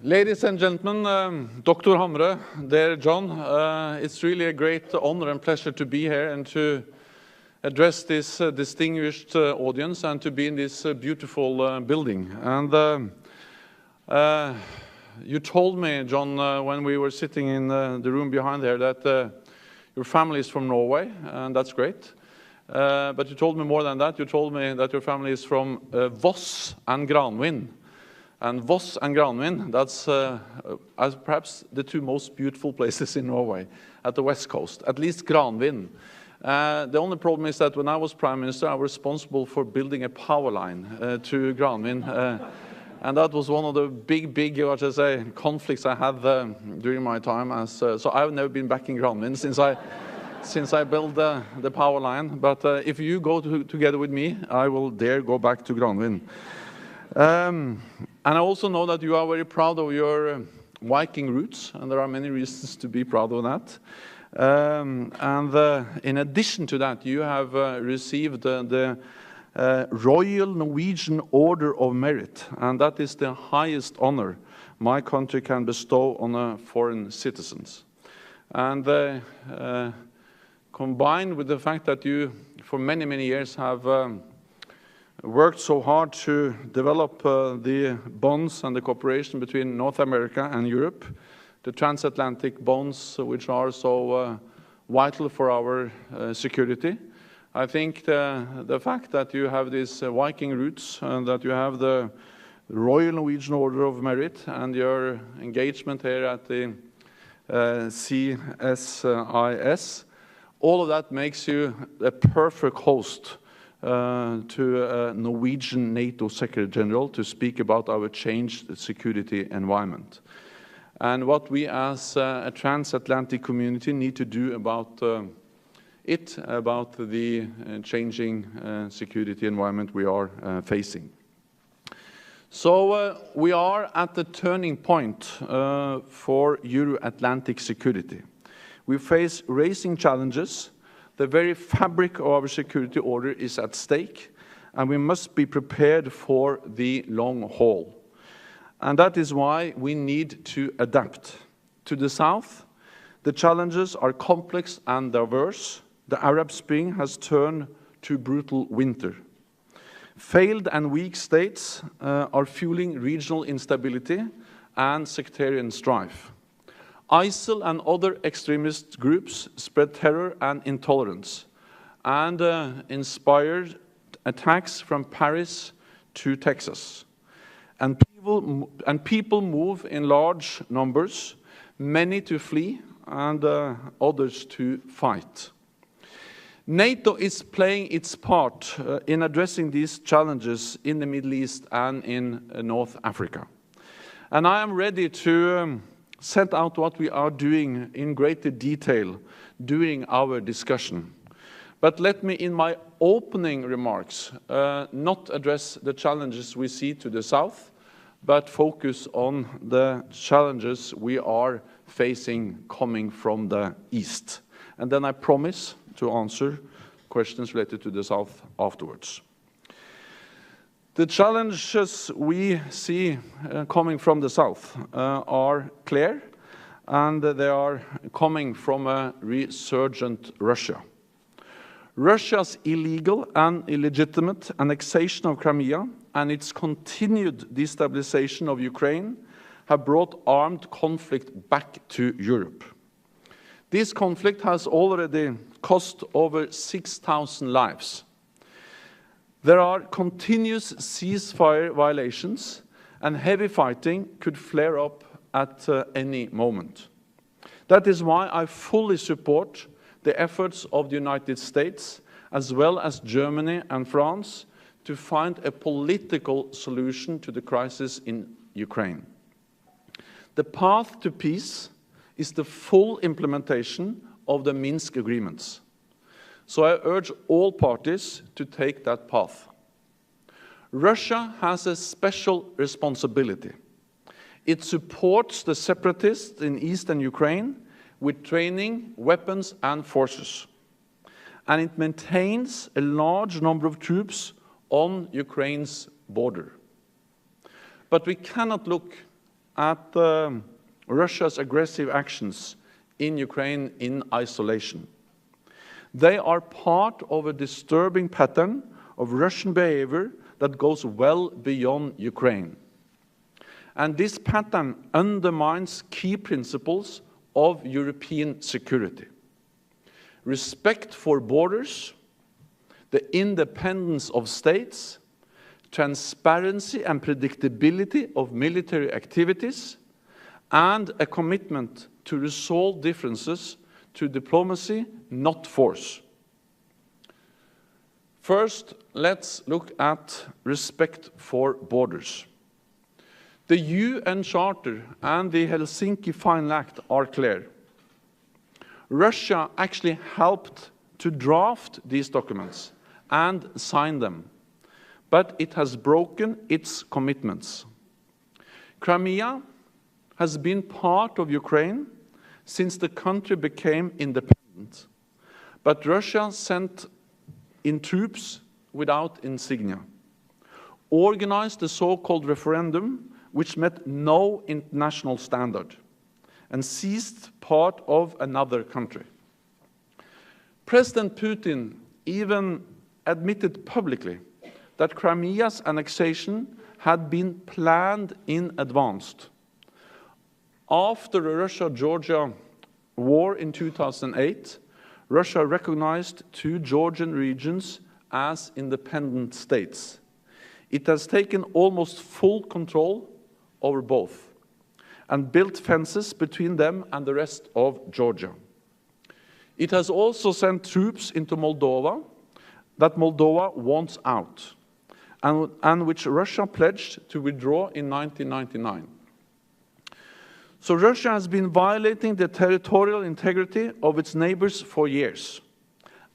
Ladies and gentlemen, Dr. Hamre, dear John, it's really a great honor and pleasure to be here and to address this distinguished audience and to be in this beautiful building. And you told me, John, when we were sitting in the room behind there that your family is from Norway, and that's great. But you told me more than that. You told me that your family is from Voss and Granvin. And Voss and Granvin, that's perhaps the two most beautiful places in Norway at the west coast, at least Granvin. The only problem is that when I was Prime Minister, I was responsible for building a power line to Granvin. And that was one of the big what I say, conflicts I had during my time. So I've never been back in Granvin since I built the power line. But if you go together with me, I will dare go back to Granvin. And I also know that you are very proud of your Viking roots, and there are many reasons to be proud of that. In addition to that, you have received the Royal Norwegian Order of Merit, and that is the highest honor my country can bestow on foreign citizens. And combined with the fact that you, for many years, have worked so hard to develop the bonds and the cooperation between North America and Europe, the transatlantic bonds which are so vital for our security. I think the fact that you have these Viking roots and that you have the Royal Norwegian Order of Merit and your engagement here at the CBSN, all of that makes you a perfect host to a Norwegian NATO Secretary General to speak about our changed security environment. And what we as a transatlantic community need to do about the changing security environment we are facing. So we are at the turning point for Euro-Atlantic security. We face rising challenges. The very fabric of our security order is at stake, and we must be prepared for the long haul. And that is why we need to adapt. To the south, the challenges are complex and diverse. The Arab Spring has turned to brutal winter. Failed and weak states are fueling regional instability and sectarian strife. ISIL and other extremist groups spread terror and intolerance and inspired attacks from Paris to Texas. And people move in large numbers, many to flee and others to fight. NATO is playing its part in addressing these challenges in the Middle East and in North Africa. And I am ready to set out what we are doing in greater detail during our discussion. But let me, in my opening remarks, not address the challenges we see to the south, but focus on the challenges we are facing coming from the east. And then I promise to answer questions related to the south afterwards. The challenges we see coming from the south are clear, and they are coming from a resurgent Russia. Russia's illegal and illegitimate annexation of Crimea and its continued destabilization of Ukraine have brought armed conflict back to Europe. This conflict has already cost over 6,000 lives. There are continuous ceasefire violations, and heavy fighting could flare up at any moment. That is why I fully support the efforts of the United States, as well as Germany and France, to find a political solution to the crisis in Ukraine. The path to peace is the full implementation of the Minsk agreements. So I urge all parties to take that path. Russia has a special responsibility. It supports the separatists in eastern Ukraine with training, weapons, and forces. And it maintains a large number of troops on Ukraine's border. But we cannot look at Russia's aggressive actions in Ukraine in isolation. They are part of a disturbing pattern of Russian behavior that goes well beyond Ukraine. And this pattern undermines key principles of European security: respect for borders, the independence of states, transparency and predictability of military activities, and a commitment to resolve differences through diplomacy, not force. First, let's look at respect for borders. The UN Charter and the Helsinki Final Act are clear. Russia actually helped to draft these documents and sign them, but it has broken its commitments. Crimea has been part of Ukraine since the country became independent, but Russia sent in troops without insignia, organized the so-called referendum, which met no international standard, and seized part of another country. President Putin even admitted publicly that Crimea's annexation had been planned in advance. After the Russia-Georgia war in 2008, Russia recognized two Georgian regions as independent states. It has taken almost full control over both and built fences between them and the rest of Georgia. It has also sent troops into Moldova that Moldova wants out, and which Russia pledged to withdraw in 1999. So Russia has been violating the territorial integrity of its neighbors for years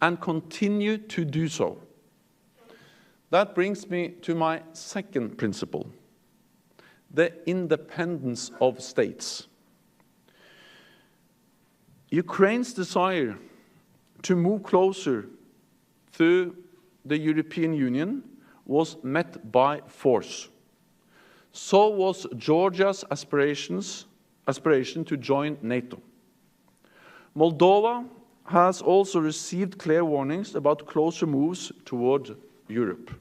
and continue to do so. That brings me to my second principle: the independence of states. Ukraine's desire to move closer to the European Union was met by force. So was Georgia's aspiration to join NATO. Moldova has also received clear warnings about closer moves toward Europe.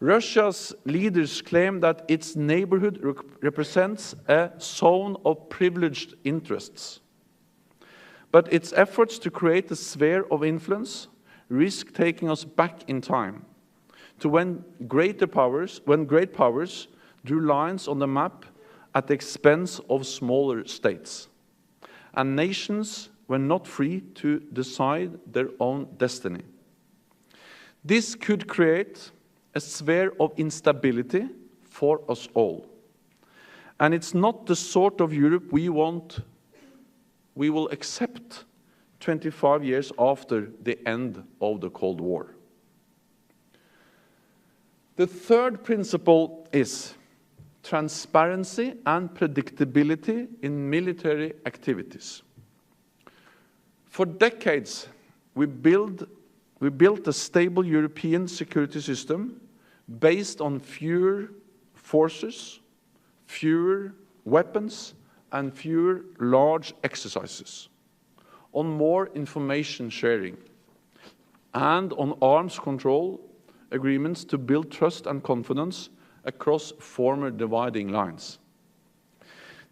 Russia's leaders claim that its neighborhood represents a zone of privileged interests. But its efforts to create a sphere of influence risk taking us back in time to when great powers drew lines on the map at the expense of smaller states, and nations were not free to decide their own destiny. This could create a sphere of instability for us all. And it's not the sort of Europe we will accept 25 years after the end of the Cold War. The third principle is transparency and predictability in military activities. For decades, we built a stable European security system based on fewer forces, fewer weapons, and fewer large exercises, on more information sharing, and on arms control agreements to build trust and confidence across former dividing lines.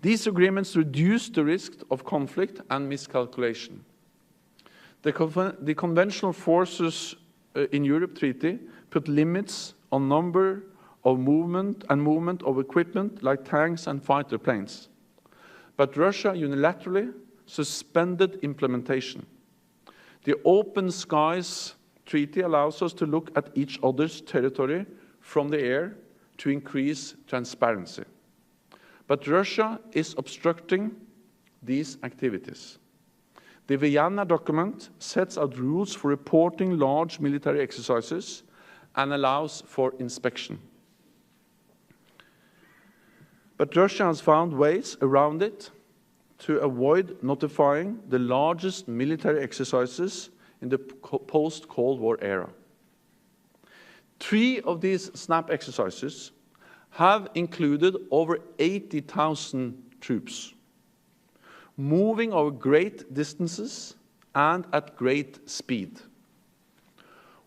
These agreements reduce the risk of conflict and miscalculation. The Conventional Forces in Europe Treaty put limits on number of movement of equipment like tanks and fighter planes. But Russia unilaterally suspended implementation. The Open Skies Treaty allows us to look at each other's territory from the air to increase transparency. But Russia is obstructing these activities. The Vienna document sets out rules for reporting large military exercises and allows for inspection. But Russia has found ways around it to avoid notifying the largest military exercises in the post-Cold War era. 3 of these SNAP exercises have included over 80,000 troops, moving over great distances and at great speed.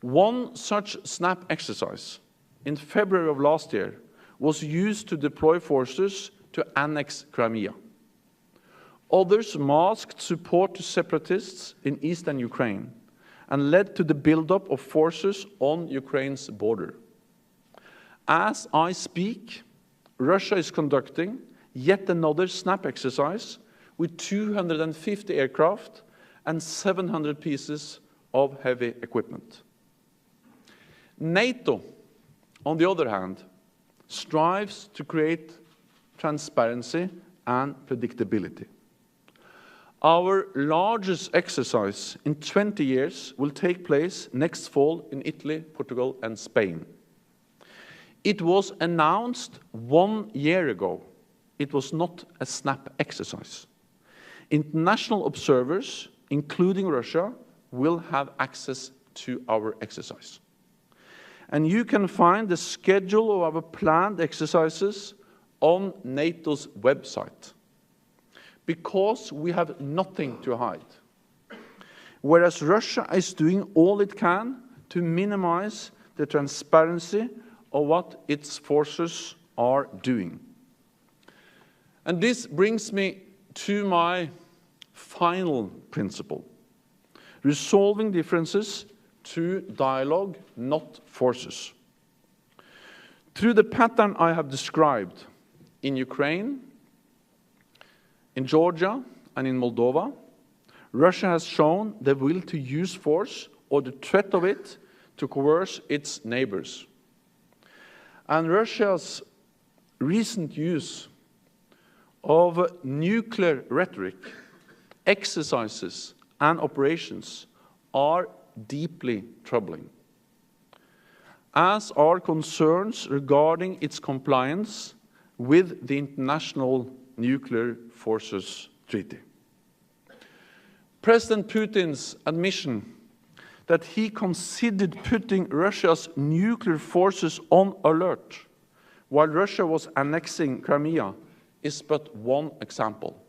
One such SNAP exercise in February of last year was used to deploy forces to annex Crimea. Others masked support to separatists in eastern Ukraine and led to the buildup of forces on Ukraine's border. As I speak, Russia is conducting yet another SNAP exercise with 250 aircraft and 700 pieces of heavy equipment. NATO, on the other hand, strives to create transparency and predictability. Our largest exercise in 20 years will take place next fall in Italy, Portugal, and Spain. It was announced 1 year ago. It was not a SNAP exercise. International observers, including Russia, will have access to our exercise. And you can find the schedule of our planned exercises on NATO's website, because we have nothing to hide. Whereas Russia is doing all it can to minimize the transparency of what its forces are doing. And this brings me to my final principle: resolving differences through dialogue, not forces. Through the pattern I have described in Ukraine, in Georgia, and in Moldova, Russia has shown the will to use force or the threat of it to coerce its neighbors. And Russia's recent use of nuclear rhetoric, exercises, and operations are deeply troubling, as are concerns regarding its compliance with the International Nuclear Forces Treaty. President Putin's admission that he considered putting Russia's nuclear forces on alert while Russia was annexing Crimea is but one example.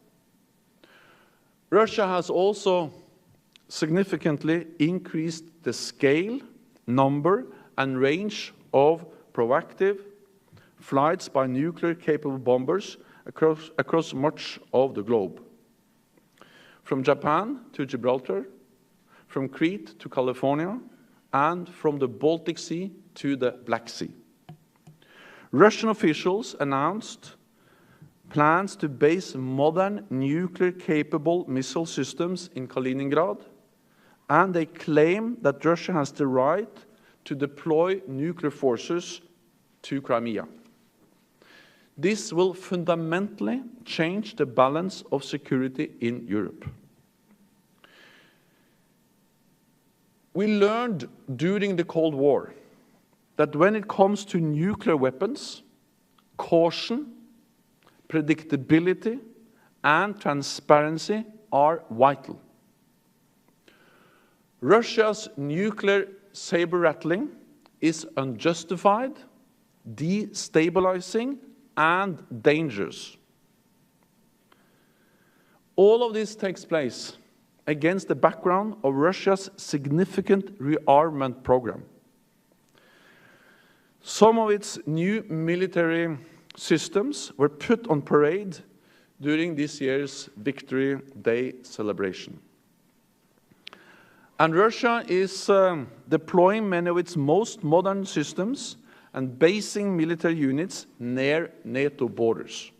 Russia has also significantly increased the scale, number, and range of proactive flights by nuclear-capable bombers across much of the globe. From Japan to Gibraltar, from Crete to California, and from the Baltic Sea to the Black Sea. Russian officials announced plans to base modern nuclear-capable missile systems in Kaliningrad, and they claim that Russia has the right to deploy nuclear forces to Crimea. This will fundamentally change the balance of security in Europe. We learned during the Cold War that when it comes to nuclear weapons, caution, predictability, and transparency are vital. Russia's nuclear saber-rattling is unjustified, destabilizing, and dangerous. All of this takes place against the background of Russia's significant rearmament program. Some of its new military systems were put on parade during this year's Victory Day celebration. And Russia is deploying many of its most modern systems and basing military units near NATO borders.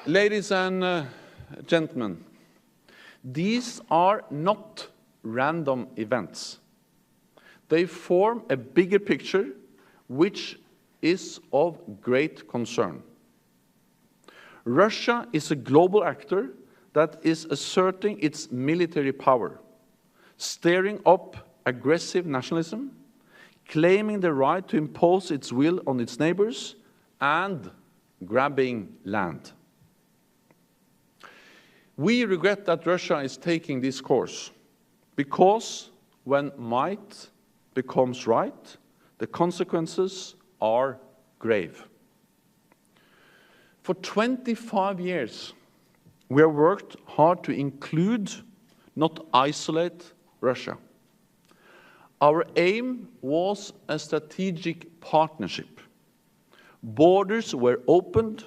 Ladies and gentlemen, these are not random events. They form a bigger picture which is of great concern. Russia is a global actor that is asserting its military power, stirring up aggressive nationalism, claiming the right to impose its will on its neighbors, and grabbing land. We regret that Russia is taking this course, because when might becomes right, the consequences are grave. For 25 years, we have worked hard to include, not isolate, Russia. Our aim was a strategic partnership. Borders were opened,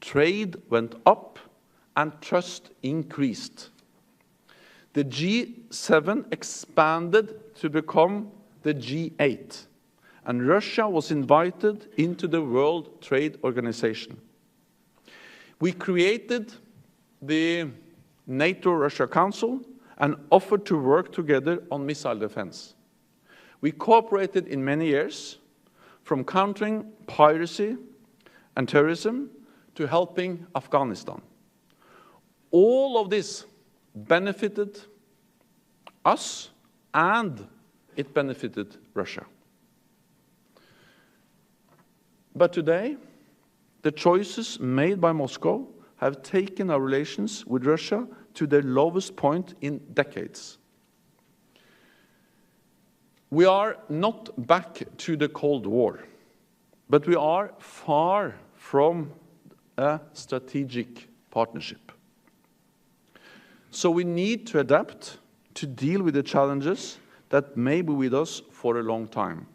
trade went up, and trust increased. The G7 expanded to become the G8, and Russia was invited into the World Trade Organization. We created the NATO-Russia Council and offered to work together on missile defense. We cooperated in many years, from countering piracy and terrorism to helping Afghanistan. All of this benefited us and it benefited Russia. But today, the choices made by Moscow have taken our relations with Russia to their lowest point in decades. We are not back to the Cold War, but we are far from a strategic partnership. So we need to adapt to deal with the challenges that may be with us for a long time.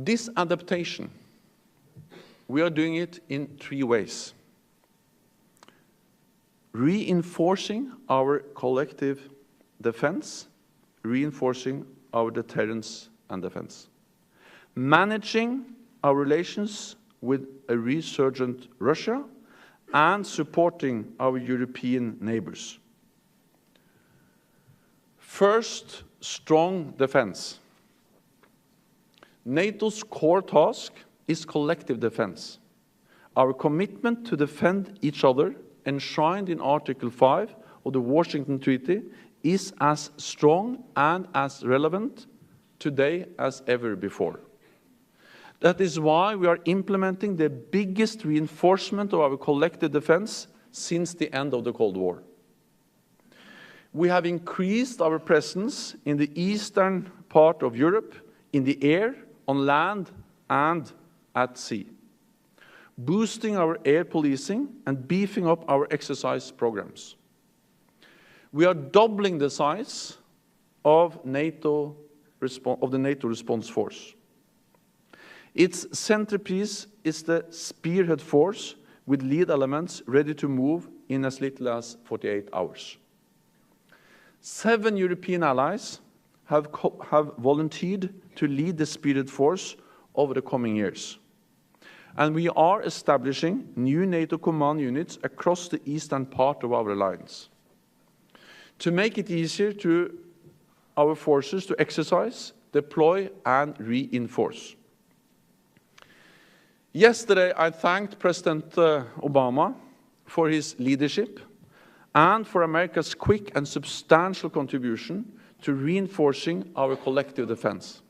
This adaptation, we are doing it in 3 ways. Reinforcing our collective defense, reinforcing our deterrence and defense. Managing our relations with a resurgent Russia and supporting our European neighbors. First, strong defense. NATO's core task is collective defense. Our commitment to defend each other, enshrined in Article 5 of the Washington Treaty, is as strong and as relevant today as ever before. That is why we are implementing the biggest reinforcement of our collective defense since the end of the Cold War. We have increased our presence in the eastern part of Europe, in the air, on land, and at sea, boosting our air policing and beefing up our exercise programs. We are doubling the size of the NATO Response Force. Its centerpiece is the Spearhead Force, with lead elements ready to move in as little as 48 hours. 7 European allies have volunteered to lead the Spearhead Force over the coming years. And we are establishing new NATO command units across the eastern part of our alliance to make it easier for our forces to exercise, deploy, and reinforce. Yesterday, I thanked President Obama for his leadership and for America's quick and substantial contribution to reinforcing our collective defense.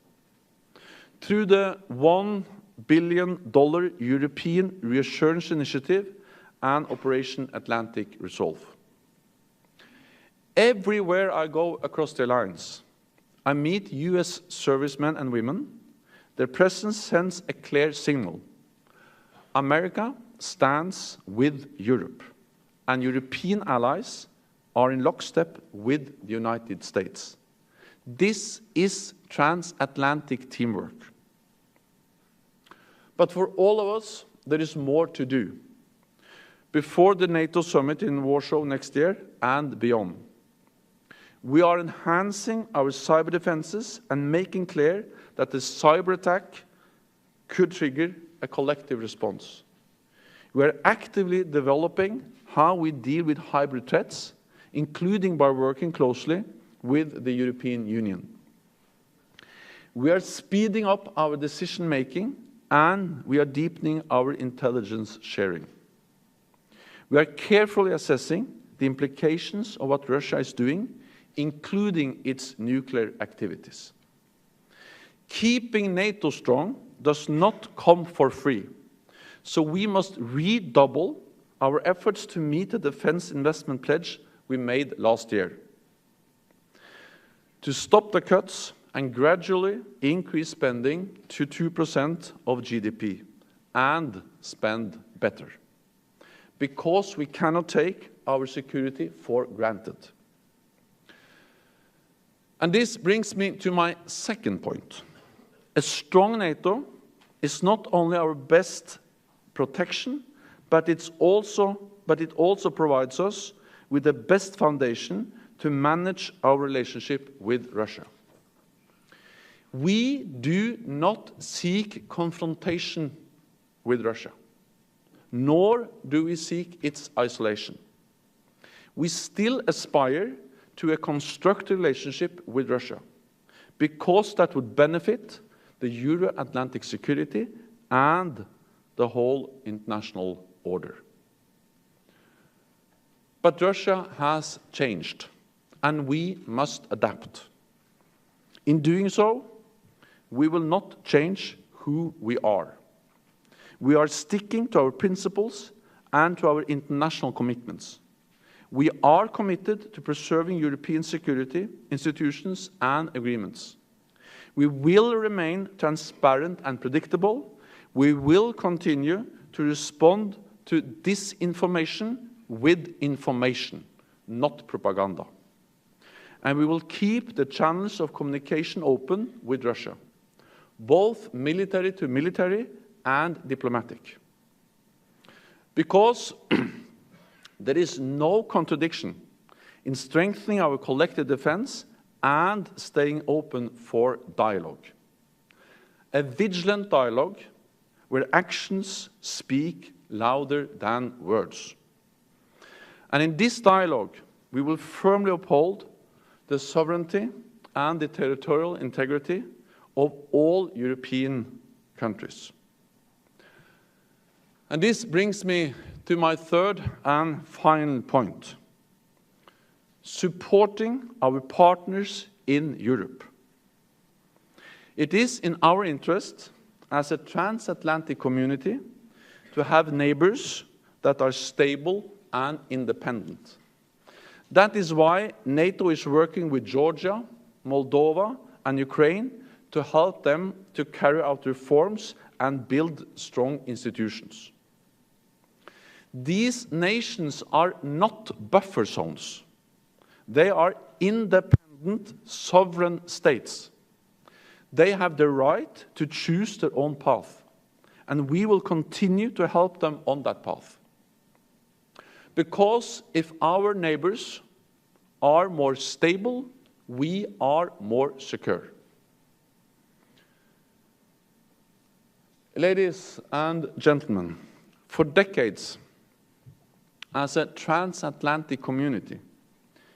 Through the $1 billion European Reassurance Initiative and Operation Atlantic Resolve. Everywhere I go across the alliance, I meet US servicemen and women. Their presence sends a clear signal. America stands with Europe, and European allies are in lockstep with the United States. This is transatlantic teamwork. But for all of us, there is more to do. Before the NATO summit in Warsaw next year and beyond, we are enhancing our cyber defenses and making clear that the cyber attack could trigger a collective response. We are actively developing how we deal with hybrid threats, including by working closely with the European Union. We are speeding up our decision-making, and we are deepening our intelligence sharing. We are carefully assessing the implications of what Russia is doing, including its nuclear activities. Keeping NATO strong does not come for free, so we must redouble our efforts to meet the defense investment pledge we made last year. To stop the cuts, and gradually increase spending to 2% of GDP and spend better, because we cannot take our security for granted. And this brings me to my second point. A strong NATO is not only our best protection, but it also provides us with the best foundation to manage our relationship with Russia. We do not seek confrontation with Russia, nor do we seek its isolation. We still aspire to a constructive relationship with Russia, because that would benefit the Euro-Atlantic security and the whole international order. But Russia has changed, and we must adapt. In doing so, we will not change who we are. We are sticking to our principles and to our international commitments. We are committed to preserving European security, institutions, and agreements. We will remain transparent and predictable. We will continue to respond to disinformation with information, not propaganda. And we will keep the channels of communication open with Russia, both military to military and diplomatic. Because there is no contradiction in strengthening our collective defense and staying open for dialogue. A vigilant dialogue where actions speak louder than words. And in this dialogue, we will firmly uphold the sovereignty and the territorial integrity of all European countries. And this brings me to my third and final point: supporting our partners in Europe. It is in our interest as a transatlantic community to have neighbors that are stable and independent. That is why NATO is working with Georgia, Moldova, and Ukraine to help them to carry out reforms and build strong institutions. These nations are not buffer zones. They are independent, sovereign states. They have the right to choose their own path, and we will continue to help them on that path. Because if our neighbors are more stable, we are more secure. Ladies and gentlemen, for decades, as a transatlantic community,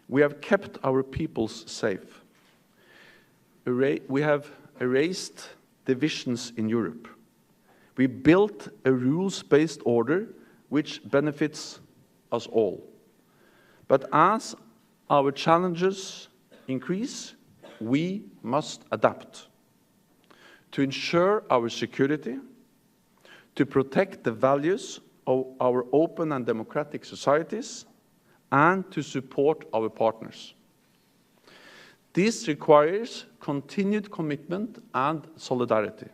we have kept our peoples safe. We have erased divisions in Europe. We built a rules-based order which benefits us all. But as our challenges increase, we must adapt to ensure our security, to protect the values of our open and democratic societies, and to support our partners. This requires continued commitment and solidarity.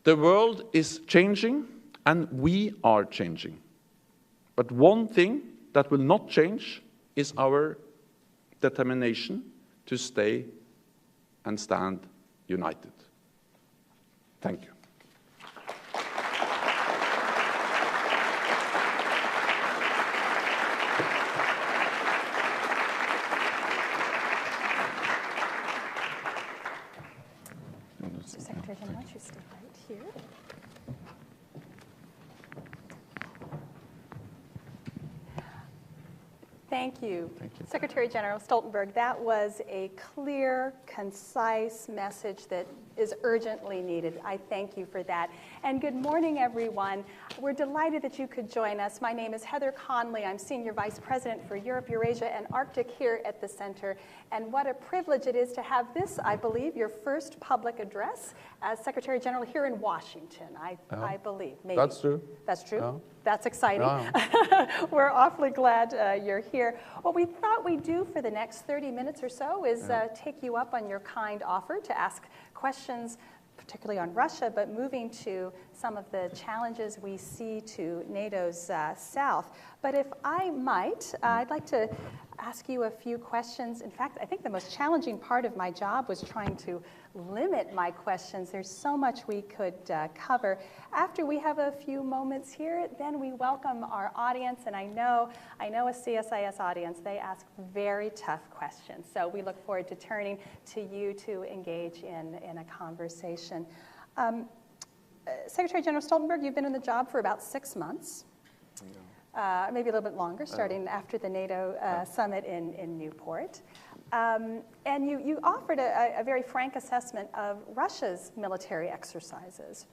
The world is changing, and we are changing. But one thing that will not change is our determination to stay and stand united. Thank you. Secretary General, why don't you stay right here? Thank you. Secretary General Stoltenberg. That was a clear, concise message that is urgently needed. I thank you for that. And good morning, everyone. We're delighted that you could join us. My name is Heather Conley. I'm Senior Vice President for Europe, Eurasia, and Arctic here at the Center. And what a privilege it is to have this, I believe, your first public address as Secretary General here in Washington, I believe. Maybe. That's true. That's true? Yeah. That's exciting. Yeah. We're awfully glad you're here. What we thought we'd do for the next 30 minutes or so is take you up on your kind offer to ask questions, particularly on Russia, but moving to some of the challenges we see to NATO's south. But if I might, I'd like to ask you a few questions. In fact, I think the most challenging part of my job was trying to limit my questions. There's so much we could cover. After we have a few moments here, then we welcome our audience, and I know a CSIS audience, they ask very tough questions. So we look forward to turning to you to engage in a conversation. Secretary General Stoltenberg, you've been in the job for about 6 months. Maybe a little bit longer, starting after the NATO summit in Newport. And you offered a very frank assessment of Russia's military exercises.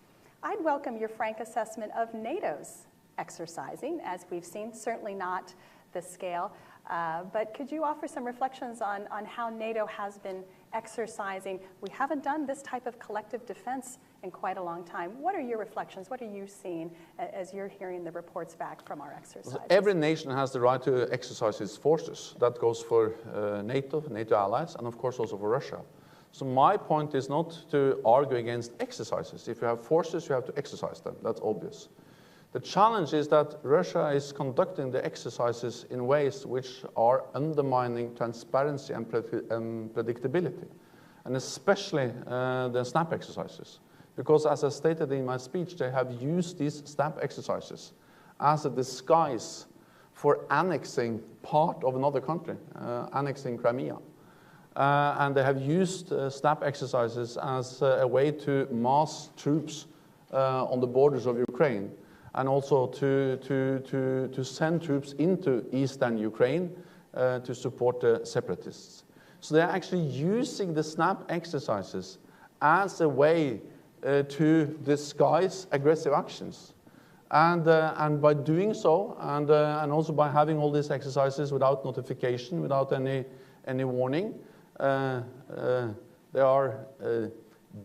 I'd welcome your frank assessment of NATO's exercising, as we've seen, certainly not the scale. But could you offer some reflections on how NATO has been exercising? We haven't done this type of collective defense in quite a long time. What are your reflections? What are you seeing as you're hearing the reports back from our exercises? Every nation has the right to exercise its forces. That goes for NATO allies, and of course also for Russia. So my point is not to argue against exercises. If you have forces, you have to exercise them. That's obvious. The challenge is that Russia is conducting the exercises in ways which are undermining transparency and predictability, and especially the SNAP exercises. Because as I stated in my speech, they have used these SNAP exercises as a disguise for annexing part of another country, annexing Crimea. And they have used SNAP exercises as a way to mass troops on the borders of Ukraine, and also to send troops into eastern Ukraine to support the separatists. So they're actually using the SNAP exercises as a way to disguise aggressive actions. And by doing so, and also by having all these exercises without notification, without any warning, they are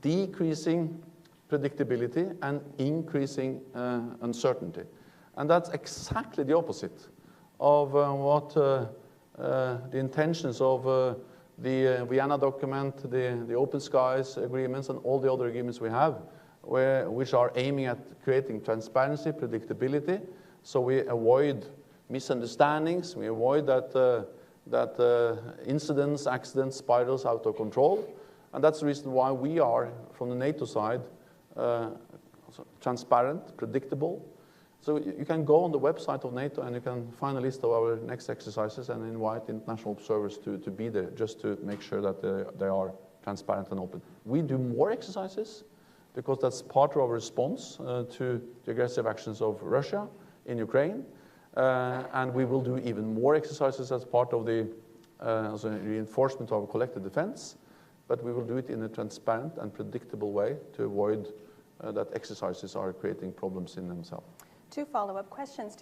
decreasing predictability and increasing uncertainty. And that's exactly the opposite of what the intentions of the Vienna document, the Open Skies agreements, and all the other agreements we have, which are aiming at creating transparency, predictability, so we avoid misunderstandings, we avoid that incidents, accidents, spirals out of control. And that's the reason why we are, from the NATO side, transparent, predictable. So you can go on the website of NATO and you can find a list of our next exercises and invite international observers to be there, just to make sure that they are transparent and open. We do more exercises because that's part of our response to the aggressive actions of Russia in Ukraine. And we will do even more exercises as part of the reinforcement of our collective defense. But we will do it in a transparent and predictable way to avoid that exercises are creating problems in themselves. 2 follow-up questions.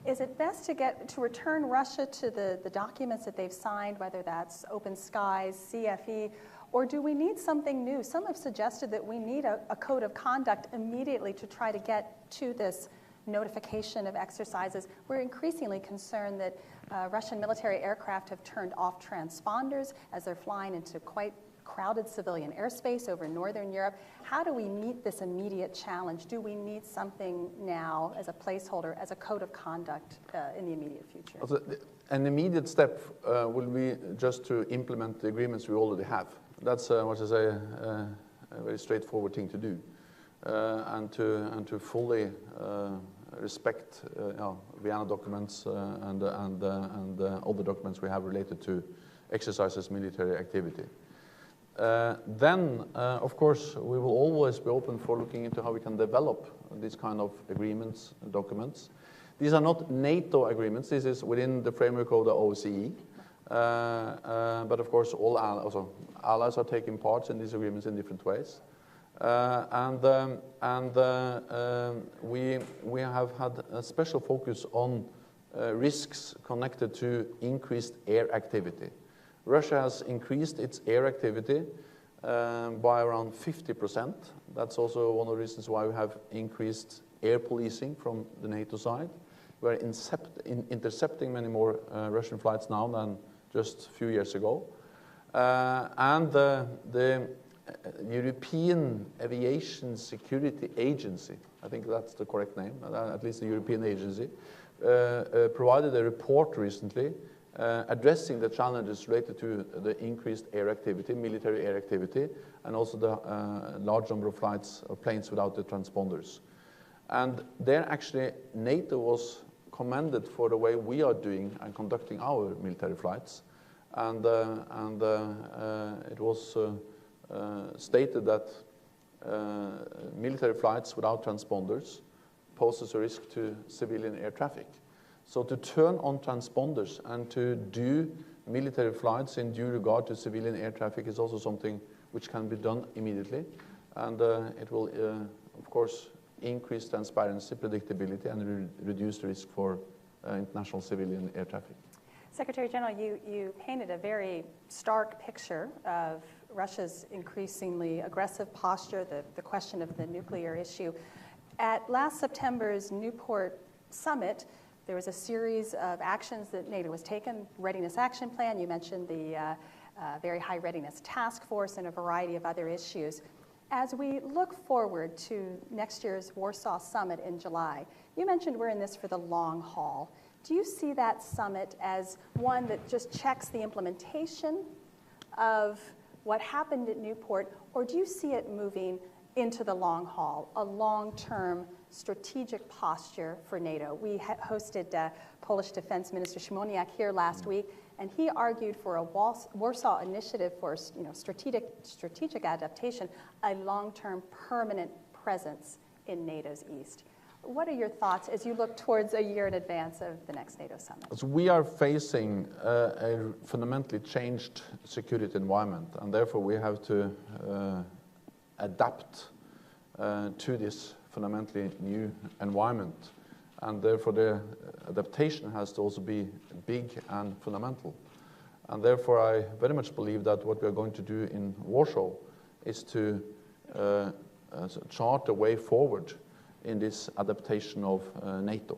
Is it best to return Russia to the documents that they've signed, whether that's Open Skies, CFE, or do we need something new? Some have suggested that we need a code of conduct immediately to try to get to this notification of exercises. We're increasingly concerned that Russian military aircraft have turned off transponders as they're flying into quite crowded civilian airspace over Northern Europe. How do we meet this immediate challenge? Do we need something now as a placeholder, as a code of conduct in the immediate future? An immediate step will be just to implement the agreements we already have. That's what I say, a very straightforward thing to do, and to fully respect Vienna documents and other documents we have related to exercises, military activity. Then, of course, we will always be open for looking into how we can develop these kind of agreements and documents. These are not NATO agreements. This is within the framework of the OSCE. But of course, all allies are taking part in these agreements in different ways. We have had a special focus on risks connected to increased air activity. Russia has increased its air activity by around 50%. That's also one of the reasons why we have increased air policing from the NATO side. We're intercepting many more Russian flights now than just a few years ago. And the European Aviation Security Agency, I think that's the correct name, at least the European agency, provided a report recently addressing the challenges related to the increased air activity, military air activity, and also the large number of flights of planes without the transponders. And there actually NATO was commended for the way we are doing and conducting our military flights. And it was stated that military flights without transponders poses a risk to civilian air traffic. So to turn on transponders and to do military flights in due regard to civilian air traffic is also something which can be done immediately. And it will, of course, increase transparency, predictability, and reduce the risk for international civilian air traffic. Secretary General, you painted a very stark picture of Russia's increasingly aggressive posture, the question of the nuclear issue. At last September's Newport summit, there was a series of actions that NATO has taken, Readiness Action Plan. You mentioned the Very High Readiness Task Force and a variety of other issues. As we look forward to next year's Warsaw Summit in July, you mentioned we're in this for the long haul. Do you see that summit as one that just checks the implementation of what happened at Newport, or do you see it moving into the long haul, a long-term strategic posture for NATO? We hosted Polish Defense Minister Szymoniak here last week, and he argued for a Warsaw Initiative for strategic adaptation, a long-term permanent presence in NATO's east. What are your thoughts as you look towards a year in advance of the next NATO summit? So we are facing a fundamentally changed security environment, and therefore we have to adapt to this fundamentally new environment. And therefore the adaptation has to also be big and fundamental. And therefore I very much believe that what we are going to do in Warsaw is to chart a way forward in this adaptation of NATO,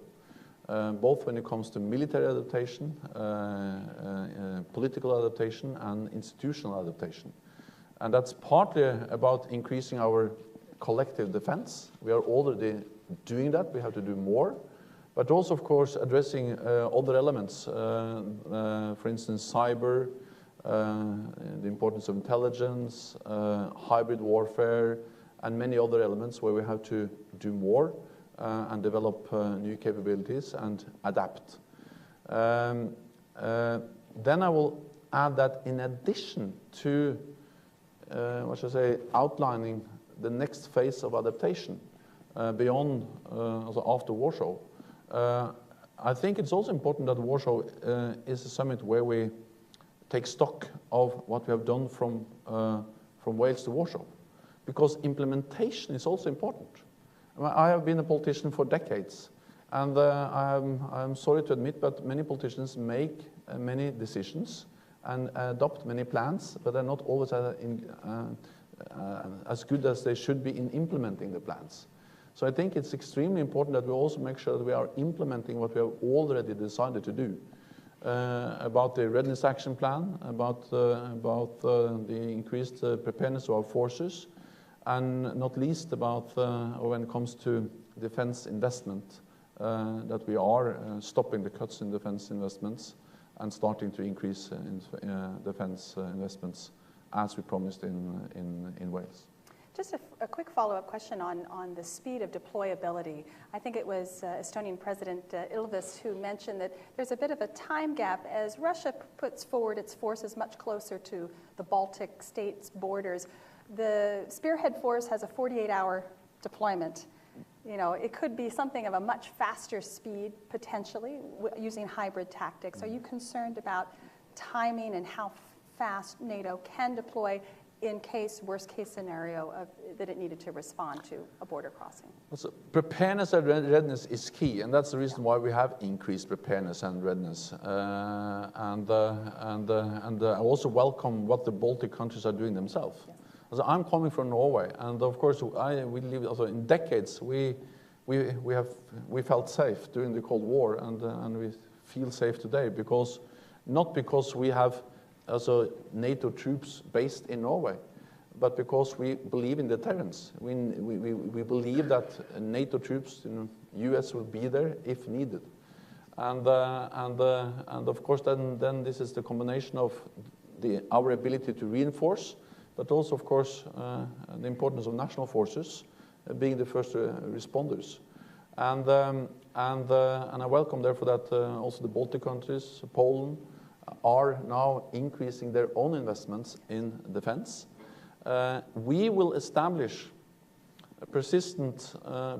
both when it comes to military adaptation, political adaptation, and institutional adaptation. And that's partly about increasing our collective defense. We are already doing that. We have to do more. But also, of course, addressing other elements, for instance, cyber, the importance of intelligence, hybrid warfare, and many other elements where we have to do more and develop new capabilities and adapt. Then I will add that in addition to, outlining the next phase of adaptation beyond, also after Warsaw, I think it's also important that Warsaw is a summit where we take stock of what we have done from Wales to Warsaw. Because implementation is also important. I have been a politician for decades, and I'm sorry to admit, but many politicians make many decisions and adopt many plans, but they're not always as good as they should be in implementing the plans. So I think it's extremely important that we also make sure that we are implementing what we have already decided to do. About the Readiness Action Plan, about the increased preparedness of our forces, and not least about when it comes to defense investment, that we are stopping the cuts in defense investments and starting to increase defense investments as we promised in Wales. Just a quick follow-up question on the speed of deployability. I think it was Estonian President Ilves who mentioned that there's a bit of a time gap as Russia puts forward its forces much closer to the Baltic states' borders. The Spearhead force has a 48-hour deployment. You know, it could be something of a much faster speed, potentially, using hybrid tactics. Are you concerned about timing and how fast NATO can deploy in case, worst case scenario, that it needed to respond to a border crossing? So preparedness and readiness is key, and that's the reason why we have increased preparedness and readiness. I also welcome what the Baltic countries are doing themselves. Yes. So I'm coming from Norway, and of course, we live also in decades. We felt safe during the Cold War, and we feel safe today not because we have also NATO troops based in Norway, but because we believe in deterrence. We believe that NATO troops, US will be there if needed. And of course then this is the combination of our ability to reinforce, but also of course the importance of national forces being the first responders. And I welcome therefore that also the Baltic countries, Poland, are now increasing their own investments in defense. We will establish a persistent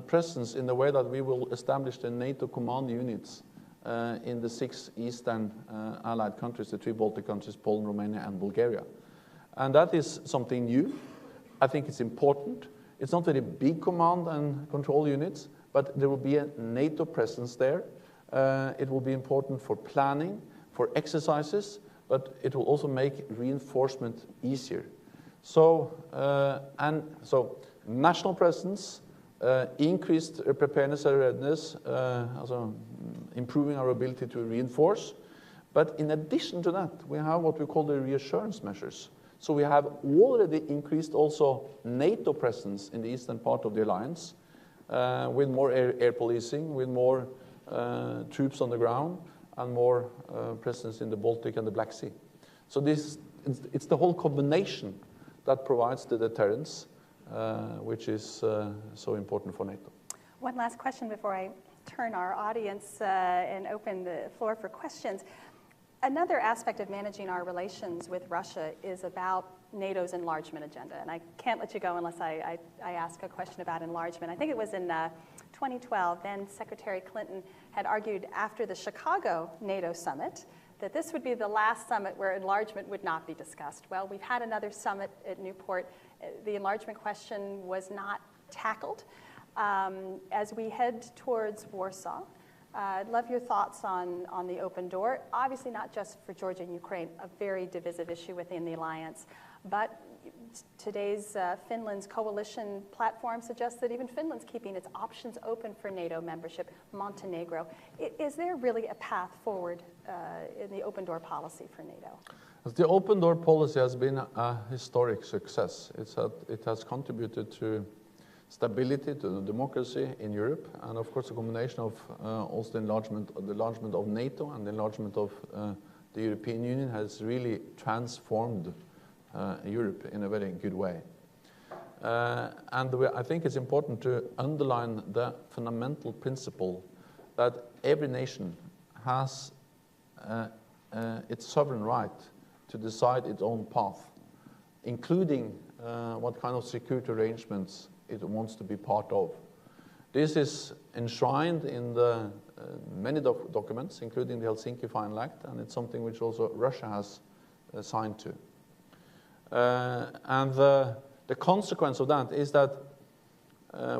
presence in the way that we will establish the NATO command units in the 6 Eastern allied countries, the 3 Baltic countries, Poland, Romania, and Bulgaria. And that is something new. I think it's important. It's not very big command and control units, but there will be a NATO presence there. It will be important for planning, for exercises, but it will also make reinforcement easier. So national presence, increased preparedness and readiness, also improving our ability to reinforce. But in addition to that, we have what we call the reassurance measures. So we have already increased also NATO presence in the eastern part of the alliance, with more air policing, with more troops on the ground, and more presence in the Baltic and the Black Sea. So it's the whole combination that provides the deterrence, which is so important for NATO. One last question before I turn our audience and open the floor for questions. Another aspect of managing our relations with Russia is about NATO's enlargement agenda. And I can't let you go unless I ask a question about enlargement. I think it was in 2012, then Secretary Clinton had argued after the Chicago NATO summit that this would be the last summit where enlargement would not be discussed. Well, we've had another summit at Newport. The enlargement question was not tackled. As we head towards Warsaw, I'd love your thoughts on the open door. Obviously not just for Georgia and Ukraine, a very divisive issue within the alliance, but today's Finland's coalition platform suggests that even Finland's keeping its options open for NATO membership, Montenegro. Is there really a path forward in the open door policy for NATO? The open door policy has been a historic success. It has contributed to stability, to democracy in Europe, and of course a combination of also the enlargement of NATO and the enlargement of the European Union has really transformed Europe in a very good way. I think it's important to underline the fundamental principle that every nation has its sovereign right to decide its own path, including what kind of security arrangements it wants to be part of. This is enshrined in the many documents, including the Helsinki Final Act, and it's something which also Russia has signed to. The consequence of that is that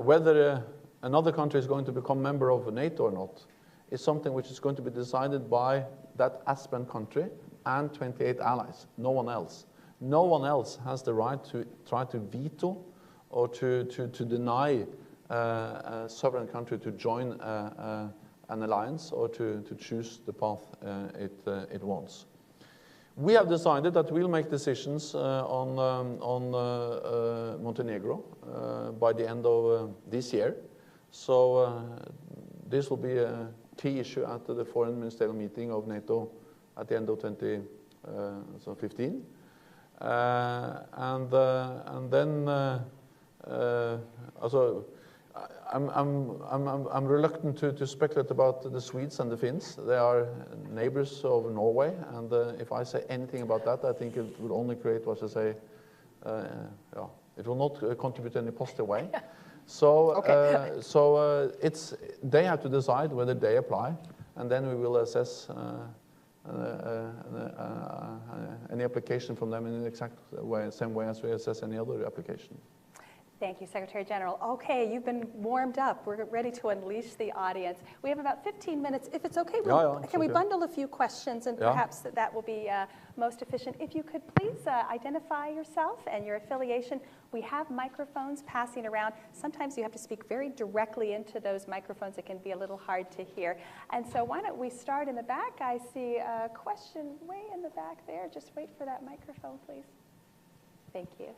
whether another country is going to become member of NATO or not is something which is going to be decided by that aspirant country and 28 allies, no one else. No one else has the right to try to veto or to deny a sovereign country to join an alliance or to choose the path it wants. We have decided that we'll make decisions on Montenegro by the end of this year. So this will be a key issue at the foreign ministerial meeting of NATO at the end of 2015. And then also I'm reluctant to speculate about the Swedes and the Finns. They are neighbors of Norway, and if I say anything about that, I think it will only create, what I say, it will not contribute in any positive way. Yeah. So, okay. They have to decide whether they apply, and then we will assess any application from them in the exact way, same way as we assess any other application. Thank you, Secretary General. Okay, you've been warmed up. We're ready to unleash the audience. We have about 15 minutes. If it's okay, can we bundle a few questions, and perhaps that will be most efficient. If you could please identify yourself and your affiliation. We have microphones passing around. Sometimes you have to speak very directly into those microphones. It can be a little hard to hear. And so why don't we start in the back? I see a question way in the back there. Just wait for that microphone, please. Thank you.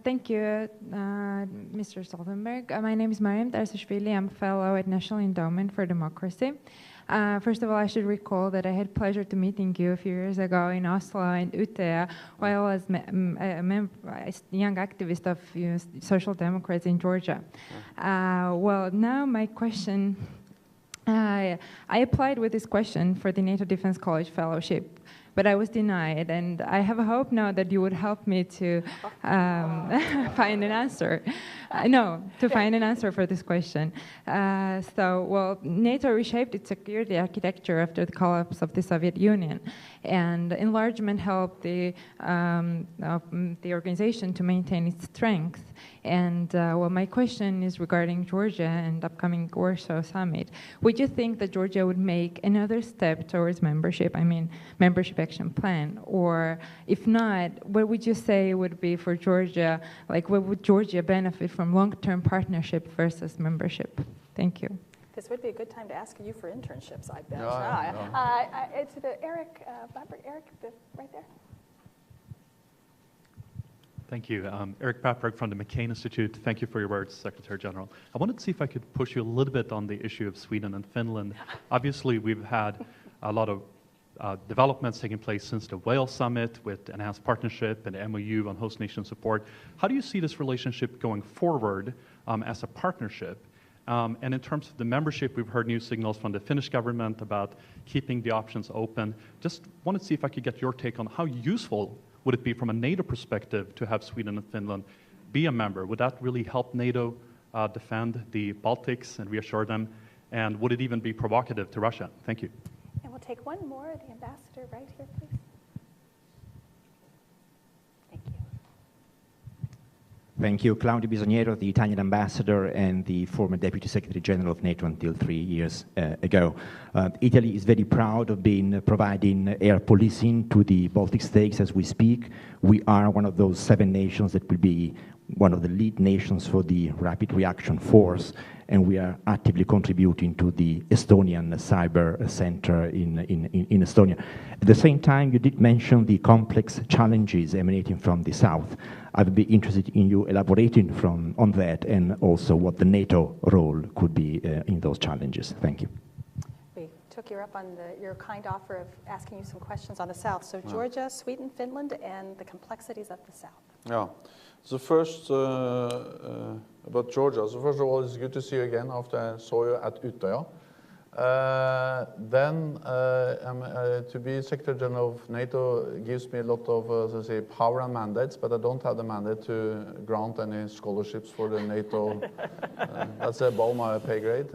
Thank you, Mr. Stoltenberg. My name is Mariam Darsashvili. I'm a fellow at National Endowment for Democracy. First of all, I should recall that I had pleasure to meeting you a few years ago in Oslo and Utøya, while I was a young activist of Social Democrats in Georgia. Well, now my question, I applied with this question for the NATO Defense College Fellowship, but I was denied, and I have a hope now that you would help me to find an answer. Find an answer for this question. Well, NATO reshaped its security architecture after the collapse of the Soviet Union, and enlargement helped the organization to maintain its strength. And well, my question is regarding Georgia and upcoming Warsaw Summit. Would you think that Georgia would make another step towards membership? I mean, membership action plan, or if not, what would you say would be for Georgia? Like, what would Georgia benefit from long-term partnership versus membership? Thank you. This would be a good time to ask you for internships, I bet. It's the Eric Babrik. Eric, right there. Thank you. Eric Babrik from the McCain Institute. Thank you for your words, Secretary General. I wanted to see if I could push you a little bit on the issue of Sweden and Finland. Obviously, we've had a lot of developments taking place since the Wales Summit with enhanced partnership and MOU on host nation support. How do you see this relationship going forward as a partnership? And in terms of the membership, we've heard new signals from the Finnish government about keeping the options open. Just wanted to see if I could get your take on how useful would it be from a NATO perspective to have Sweden and Finland be a member? Would that really help NATO defend the Baltics and reassure them? And would it even be provocative to Russia? Thank you. And we'll take one more, the ambassador right here, please. Thank you. Thank you. Claudio Bisogniero, the Italian ambassador and the former Deputy Secretary General of NATO until 3 years ago. Italy is very proud of providing air policing to the Baltic states as we speak. We are one of those 7 nations that will be one of the lead nations for the Rapid Reaction Force, and we are actively contributing to the Estonian Cyber Center in Estonia. At the same time, you did mention the complex challenges emanating from the south. I would be interested in you elaborating on that, and also what the NATO role could be in those challenges. Thank you. We took you up on your kind offer of asking you some questions on the south. So Georgia, Sweden, Finland, and the complexities of the south. Yeah. So first, about Georgia. So first of all, it's good to see you again after I saw you at Utøya. To be Secretary General of NATO gives me a lot of power and mandates, but I don't have the mandate to grant any scholarships for the NATO. That's above my pay grade.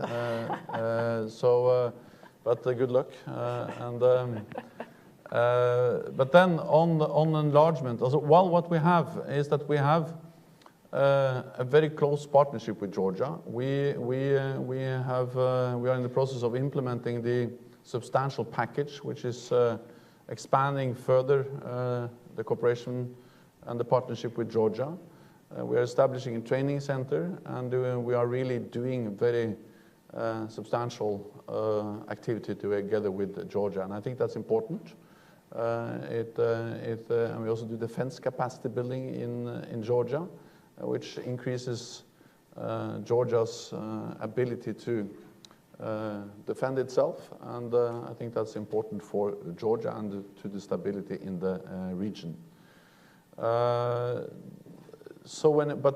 But good luck. But then on enlargement, what we have is that we have a very close partnership with Georgia. We are in the process of implementing the substantial package, which is expanding further the cooperation and the partnership with Georgia. We are establishing a training center, and we are really doing very substantial activity together with Georgia, and I think that's important. And we also do defense capacity building in Georgia, which increases Georgia's ability to defend itself, and I think that's important for Georgia and to the stability in the region. But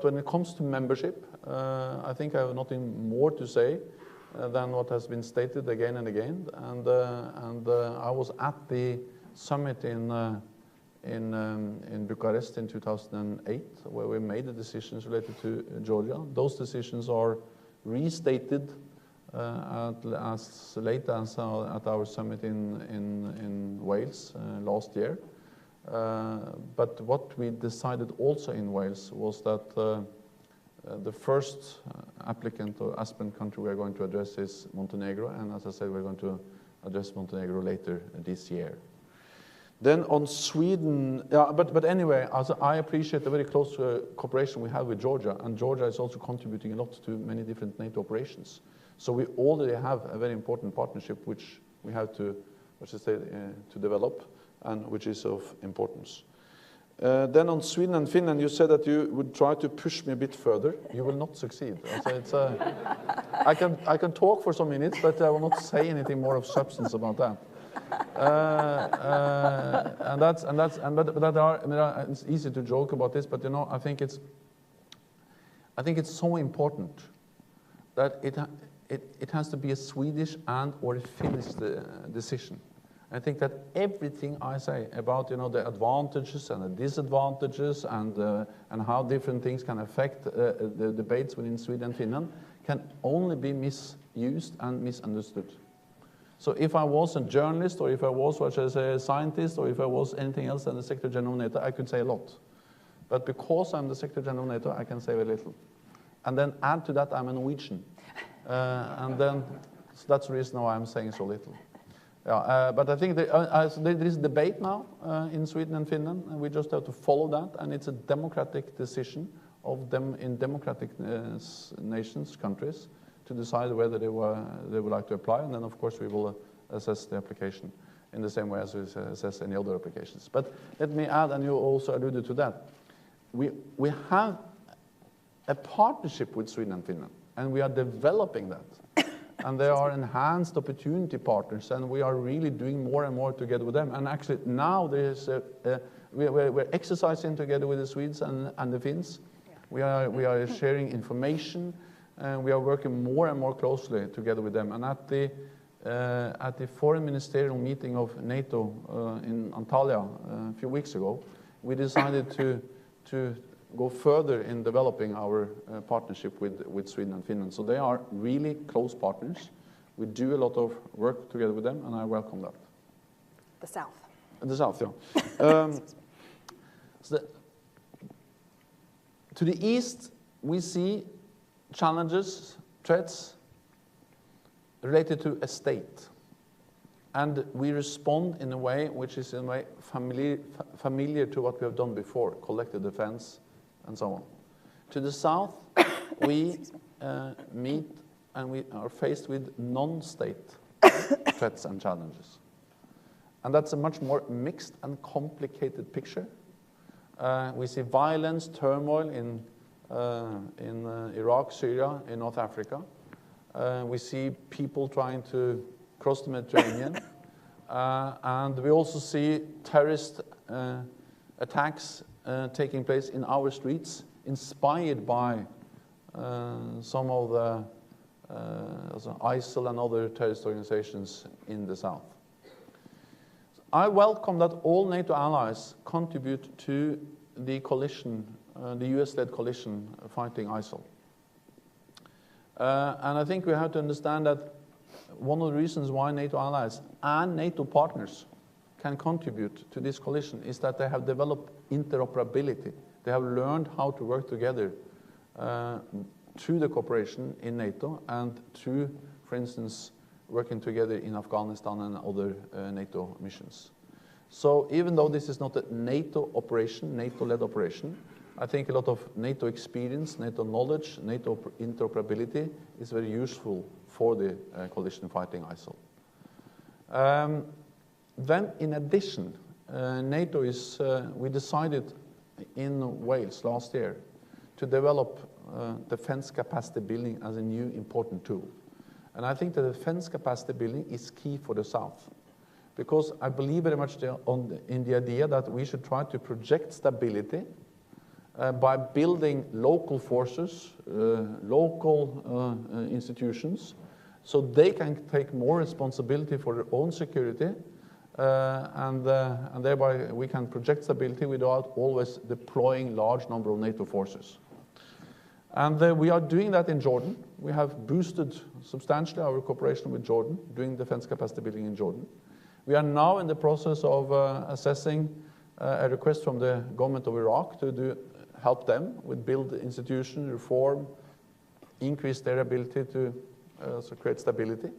when it comes to membership, I think I have nothing more to say than what has been stated again and again. And I was at the summit in Bucharest in 2008, where we made the decisions related to Georgia. Those decisions are restated as late as at our summit in Wales last year. But what we decided also in Wales was that the first applicant or aspirant country we are going to address is Montenegro, and as I said, we're going to address Montenegro later this year. Then on Sweden, but anyway, I appreciate the very close cooperation we have with Georgia, and Georgia is also contributing a lot to many different NATO operations. So we already have a very important partnership which we have to, to develop, and which is of importance. Then on Sweden and Finland, you said that you would try to push me a bit further. You will not succeed. I can talk for some minutes, but I will not say anything more of substance about that. It's easy to joke about this, but I think it's so important that it has to be a Swedish and or a Finnish decision. I think that everything I say about the advantages and the disadvantages and how different things can affect the debates within Sweden and Finland can only be misused and misunderstood. So if I was a journalist, or if I was, a scientist, or if I was anything else than the Secretary General of NATO, I could say a lot. But because I'm the Secretary General of NATO, I can say very little. And then add to that, I'm a Norwegian. And then so that's the reason why I'm saying so little. Yeah, but I think there is debate now in Sweden and Finland, and we just have to follow that, and it's a democratic decision of them in democratic nations, countries, to decide whether they would like to apply, and then of course we will assess the application in the same way as we assess any other applications. But let me add, and you also alluded to that, we have a partnership with Sweden and Finland, and we are developing that. And they are enhanced opportunity partners, and we are really doing more and more together with them. And actually now there's we're exercising together with the Swedes and the Finns. Yeah. We are sharing information, and we are working more and more closely together with them. And at the foreign ministerial meeting of NATO in Antalya a few weeks ago, we decided to go further in developing our partnership with Sweden and Finland. So they are really close partners. We do a lot of work together with them, and I welcome that. The South. The South, yeah. To the east, we see challenges, threats related to a state. And we respond in a way which is in a way familiar to what we have done before, collective defense, and so on. To the south, we meet and we are faced with non-state threats and challenges. And that's a much more mixed and complicated picture. We see violence, turmoil in Iraq, Syria, in North Africa. We see people trying to cross the Mediterranean. And we also see terrorist attacks taking place in our streets, inspired by some of the ISIL and other terrorist organizations in the south. I welcome that all NATO allies contribute to the coalition, the US-led coalition fighting ISIL. And I think we have to understand that one of the reasons why NATO allies and NATO partners can contribute to this coalition is that they have developed interoperability. They have learned how to work together through the cooperation in NATO and through, for instance, working together in Afghanistan and other NATO missions. So even though this is not a NATO operation, NATO-led operation, I think a lot of NATO experience, NATO knowledge, NATO interoperability is very useful for the coalition fighting ISIL. Then, in addition, NATO is, we decided in Wales last year to develop defense capacity building as a new important tool. And I think the defense capacity building is key for the South, because I believe very much in the idea that we should try to project stability by building local forces, local institutions, so they can take more responsibility for their own security, and thereby we can project stability without always deploying large number of NATO forces. And we are doing that in Jordan. We have boosted substantially our cooperation with Jordan, doing defense capacity building in Jordan. We are now in the process of assessing a request from the government of Iraq to help them with build institution, reform, increase their ability to create stability.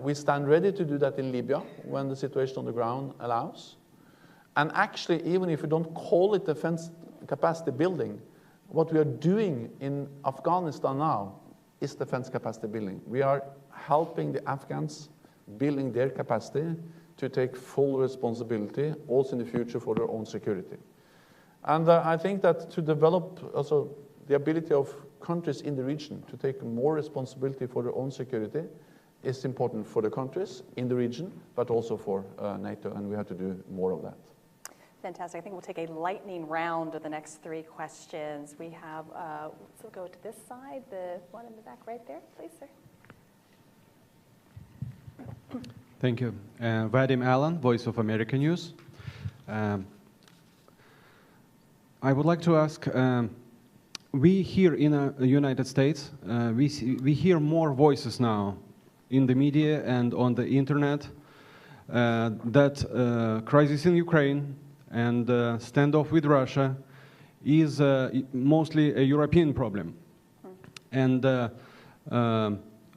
We stand ready to do that in Libya when the situation on the ground allows. And actually, even if we don't call it defense capacity building, what we are doing in Afghanistan now is defense capacity building. We are helping the Afghans building their capacity to take full responsibility also in the future for their own security. And I think that to develop also the ability of countries in the region to take more responsibility for their own security is important for the countries in the region, but also for NATO, and we have to do more of that. Fantastic. I think we'll take a lightning round of the next 3 questions. We have, so we'll go to this side, the one in the back right there, please, sir. Thank you. Vadim Allen, Voice of America News. I would like to ask, we here in the United States, we hear more voices now in the media and on the internet that crisis in Ukraine and standoff with Russia is mostly a European problem. And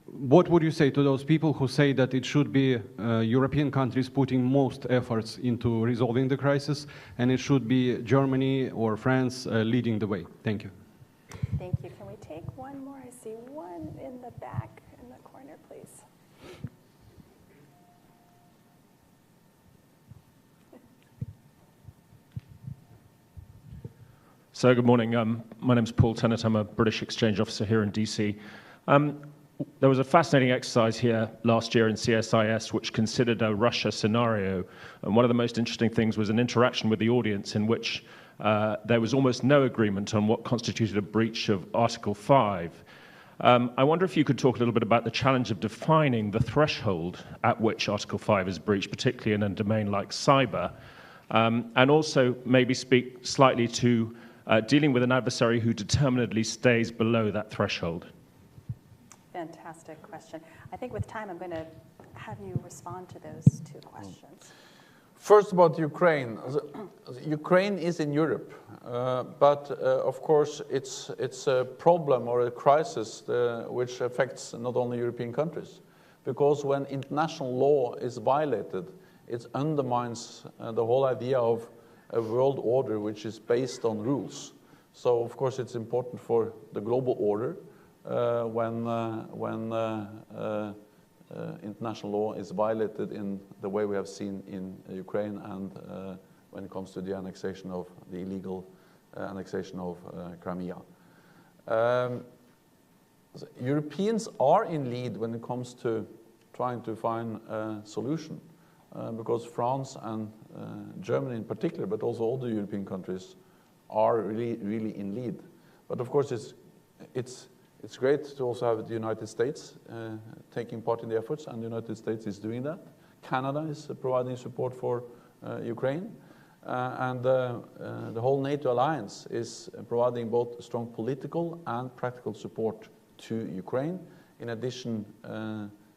what would you say to those people who say that it should be European countries putting most efforts into resolving the crisis, and it should be Germany or France leading the way? Thank you. Thank you. Can we take one more? I see one in the back in the corner, please. So good morning. My name's Paul Tennant. I'm a British exchange officer here in DC. There was a fascinating exercise here last year in CSIS which considered a Russia scenario. And one of the most interesting things was an interaction with the audience in which there was almost no agreement on what constituted a breach of Article 5. I wonder if you could talk a little bit about the challenge of defining the threshold at which Article 5 is breached, particularly in a domain like cyber, and also maybe speak slightly to dealing with an adversary who determinedly stays below that threshold. Fantastic question. I think with time, I'm going to have you respond to those 2 questions. First, about Ukraine. Ukraine is in Europe, but of course it's a problem or a crisis which affects not only European countries, because when international law is violated, it undermines the whole idea of a world order which is based on rules. So of course it's important for the global order when international law is violated in the way we have seen in Ukraine and when it comes to the annexation of the illegal annexation of Crimea. Europeans are in lead when it comes to trying to find a solution because France and Germany in particular, but also all the European countries are really in lead. But of course it's great to also have the United States taking part in the efforts, and the United States is doing that. Canada is providing support for Ukraine, and the whole NATO alliance is providing both strong political and practical support to Ukraine. In addition,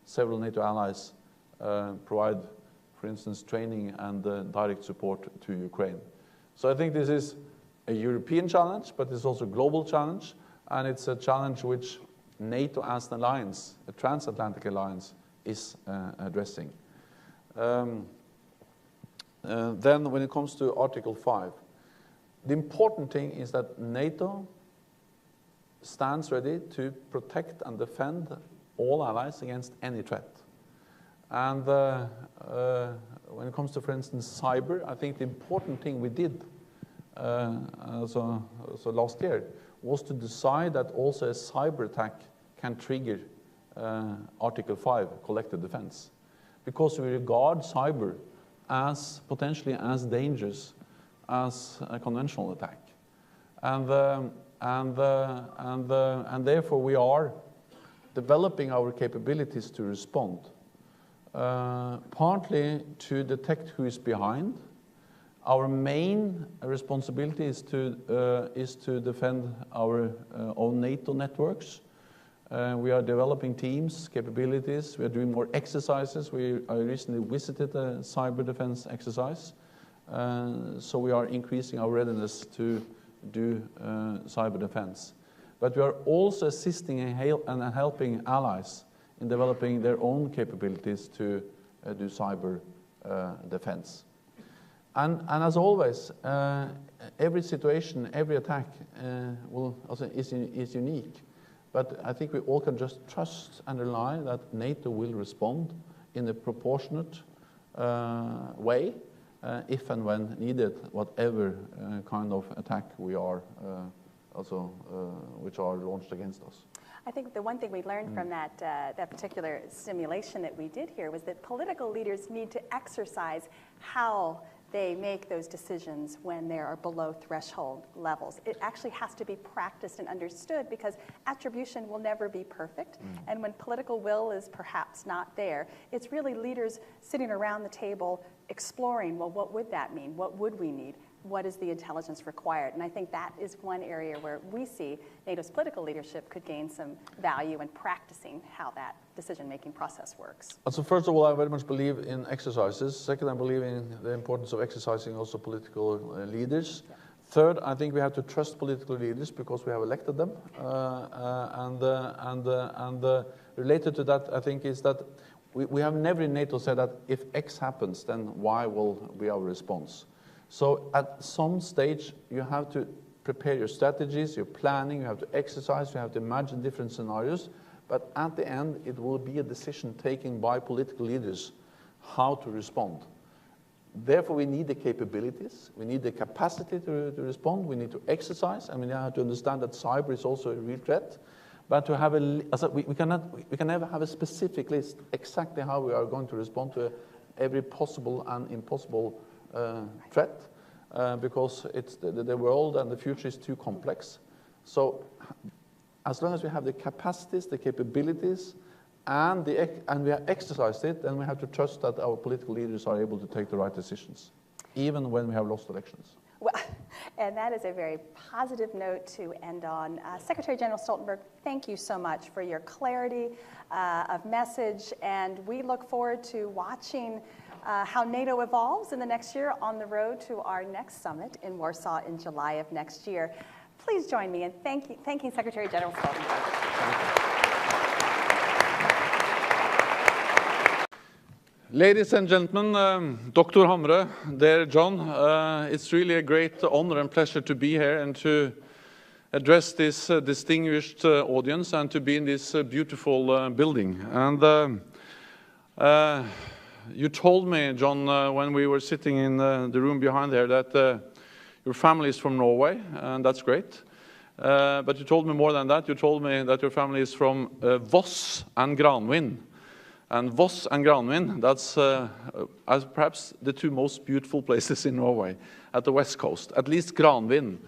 several NATO allies provide, for instance, training and direct support to Ukraine. So I think this is a European challenge, but it's also a global challenge. And it's a challenge which NATO as an alliance, a transatlantic alliance, is addressing. Then when it comes to Article 5, the important thing is that NATO stands ready to protect and defend all allies against any threat. And when it comes to, for instance, cyber, I think the important thing we did so last year was to decide that also a cyber attack can trigger Article 5, collective defense, because we regard cyber as potentially as dangerous as a conventional attack, and therefore we are developing our capabilities to respond, partly to detect who is behind, Our main responsibility is to defend our own NATO networks. We are developing teams, capabilities. We are doing more exercises. I recently visited a cyber defense exercise. So we are increasing our readiness to do cyber defense. But we are also assisting and helping allies in developing their own capabilities to do cyber defense. And as always, every situation, every attack is unique. But I think we all can just trust and rely that NATO will respond in a proportionate way if and when needed, whatever kind of attack we are which are launched against us. I think the one thing we learned from that particular simulation that we did here was that political leaders need to exercise how they make those decisions when they are below threshold levels. It actually has to be practiced and understood because attribution will never be perfect. And when political will is perhaps not there, it's really leaders sitting around the table exploring, well, what would that mean? What would we need? What is the intelligence required? And I think that is one area where we see NATO's political leadership could gain some value in practicing how that decision-making process works. So first of all, I very much believe in exercises. Second, I believe in the importance of exercising also political leaders. Yeah. Third, I think we have to trust political leaders because we have elected them. Related to that, I think, is that we have never in NATO said that if X happens, then Y will be our response. So at some stage, you have to prepare your strategies, your planning, you have to exercise, you have to imagine different scenarios. But at the end, it will be a decision taken by political leaders how to respond. Therefore, we need the capabilities, we need the capacity to respond, we need to exercise. I mean, you have to understand that cyber is also a real threat. But to have we can never have a specific list exactly how we are going to respond to every possible and impossible threat because it's the world and the future is too complex. So as long as we have the capacities, the capabilities, and we have exercised it, then we have to trust that our political leaders are able to take the right decisions, even when we have lost elections. Well, and that is a very positive note to end on. Secretary General Stoltenberg, thank you so much for your clarity of message, and we look forward to watching how NATO evolves in the next year on the road to our next summit in Warsaw in July of next year. Please join me in thanking Secretary General Stoltenberg. Ladies and gentlemen, Dr. Hamre, dear John, it's really a great honor and pleasure to be here and to address this distinguished audience and to be in this beautiful building. And you told me, John, when we were sitting in the room behind there that your family is from Norway, and that's great. But you told me more than that. You told me that your family is from Voss and Granvin. And Voss and Granvin, that's perhaps the two most beautiful places in Norway at the west coast, at least Granvin.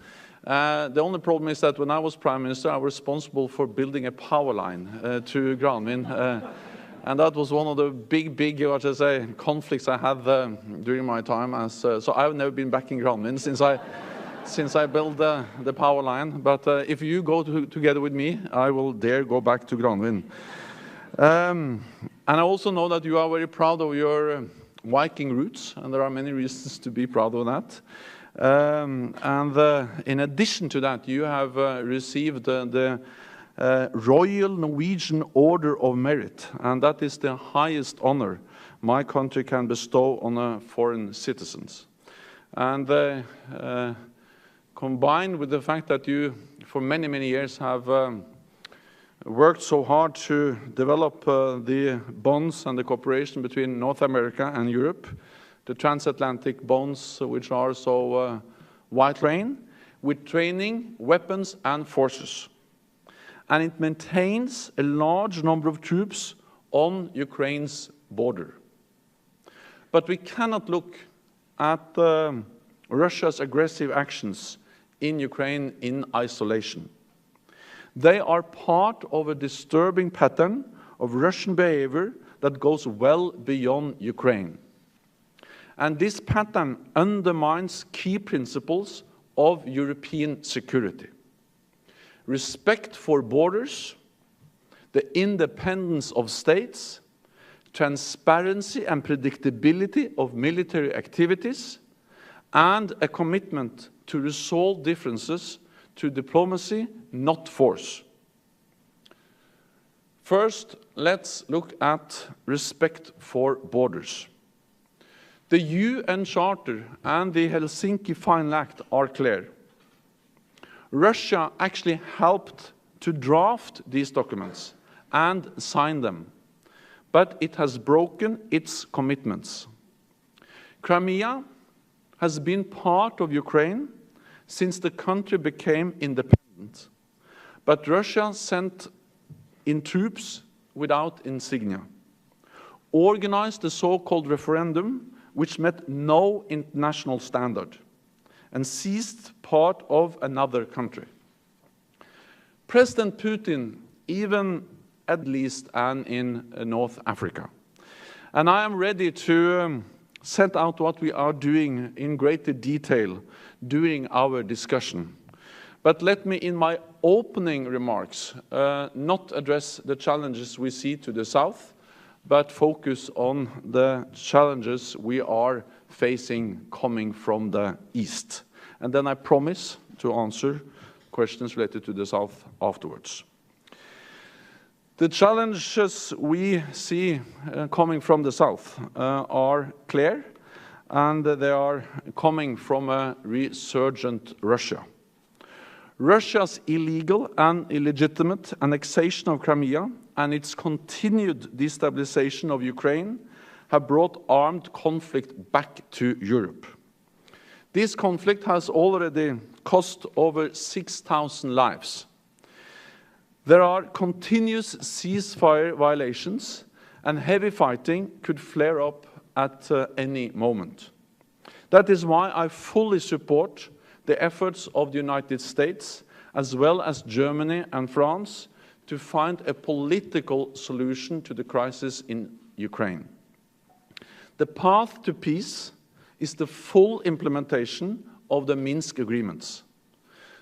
The only problem is that when I was Prime Minister, I was responsible for building a power line to Granvin. And that was one of the big, conflicts I had during my time. So I've never been back in Granvin since I built the power line. But if you go together with me, I will dare go back to Granvin. And I also know that you are very proud of your Viking roots, and there are many reasons to be proud of that. In addition to that, you have received the Royal Norwegian Order of Merit, and that is the highest honor my country can bestow on foreign citizens. And combined with the fact that you, for many, many years, have worked so hard to develop the bonds and the cooperation between North America and Europe, the transatlantic bonds which are so wide-ranging, with training, weapons and forces. And it maintains a large number of troops on Ukraine's border. But we cannot look at Russia's aggressive actions in Ukraine in isolation. They are part of a disturbing pattern of Russian behavior that goes well beyond Ukraine. And this pattern undermines key principles of European security: respect for borders, the independence of states, transparency and predictability of military activities, and a commitment to resolve differences through diplomacy, not force. First, let's look at respect for borders. The UN Charter and the Helsinki Final Act are clear. Russia actually helped to draft these documents and sign them, but it has broken its commitments. Crimea has been part of Ukraine since the country became independent, but Russia sent in troops without insignia, organized the so-called referendum, which met no international standard, and seized part of another country. President Putin, even at least and in North Africa. And I am ready to set out what we are doing in greater detail during our discussion. But let me, in my opening remarks, not address the challenges we see to the south, but focus on the challenges we are facing coming from the east. And then I promise to answer questions related to the south afterwards. The challenges we see coming from the south are clear, and they are coming from a resurgent Russia. Russia's illegal and illegitimate annexation of Crimea and its continued destabilization of Ukraine have brought armed conflict back to Europe. This conflict has already cost over 6,000 lives. There are continuous ceasefire violations, and heavy fighting could flare up at any moment. That is why I fully support the efforts of the United States, as well as Germany and France, to find a political solution to the crisis in Ukraine. The path to peace is the full implementation of the Minsk agreements.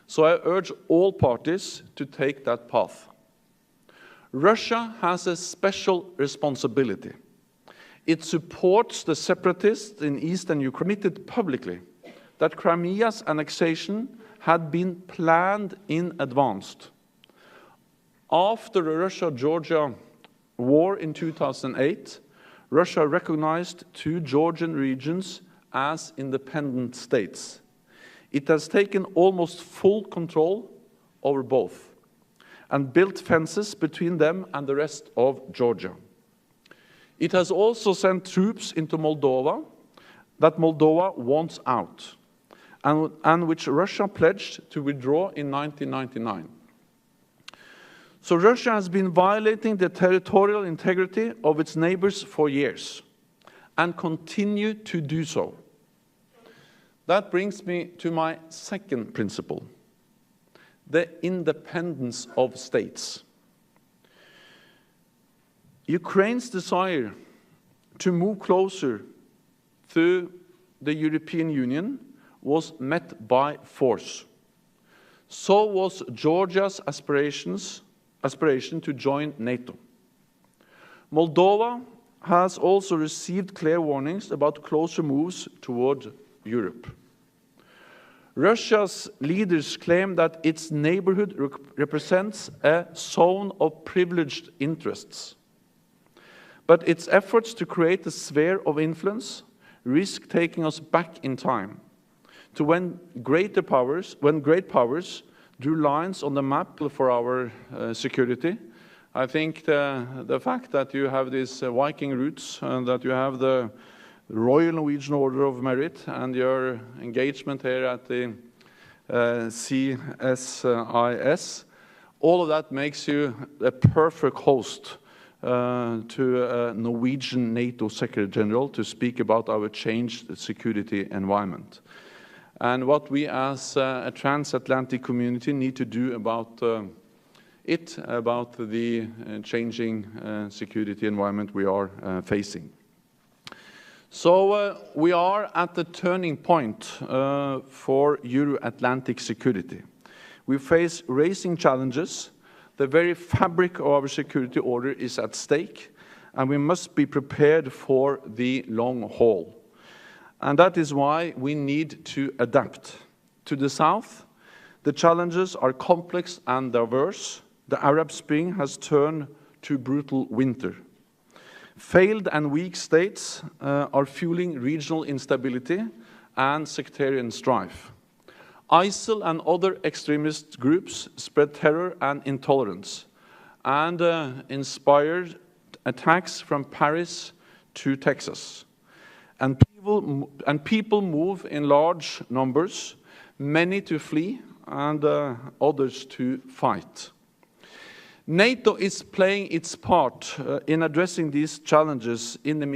So I urge all parties to take that path. Russia has a special responsibility. It supports the separatists in eastern Ukraine, admitted publicly that Crimea's annexation had been planned in advance. After the Russia-Georgia war in 2008, Russia recognized two Georgian regions as independent states. It has taken almost full control over both and built fences between them and the rest of Georgia. It has also sent troops into Moldova that Moldova wants out, and which Russia pledged to withdraw in 1999. So Russia has been violating the territorial integrity of its neighbors for years and continue to do so. That brings me to my second principle: the independence of states. Ukraine's desire to move closer to the European Union was met by force. So was Georgia's aspiration to join NATO. Moldova has also received clear warnings about closer moves toward Europe. Russia's leaders claim that its neighborhood represents a zone of privileged interests. But its efforts to create a sphere of influence risk taking us back in time to when great powers drew lines on the map for our security. I think the fact that you have these Viking roots and that you have the Royal Norwegian Order of Merit and your engagement here at the CBSN, all of that makes you a perfect host to a Norwegian NATO Secretary General to speak about our changed security environment. And what we as a transatlantic community need to do about the changing security environment we are facing. So we are at the turning point for Euro-Atlantic security. We face rising challenges. The very fabric of our security order is at stake, and we must be prepared for the long haul. And that is why we need to adapt. To the south, the challenges are complex and diverse. The Arab Spring has turned to brutal winter. Failed and weak states are fueling regional instability and sectarian strife. ISIL and other extremist groups spread terror and intolerance and inspired attacks from Paris to Texas. And people move in large numbers, many to flee and others to fight. NATO is playing its part in addressing these challenges in the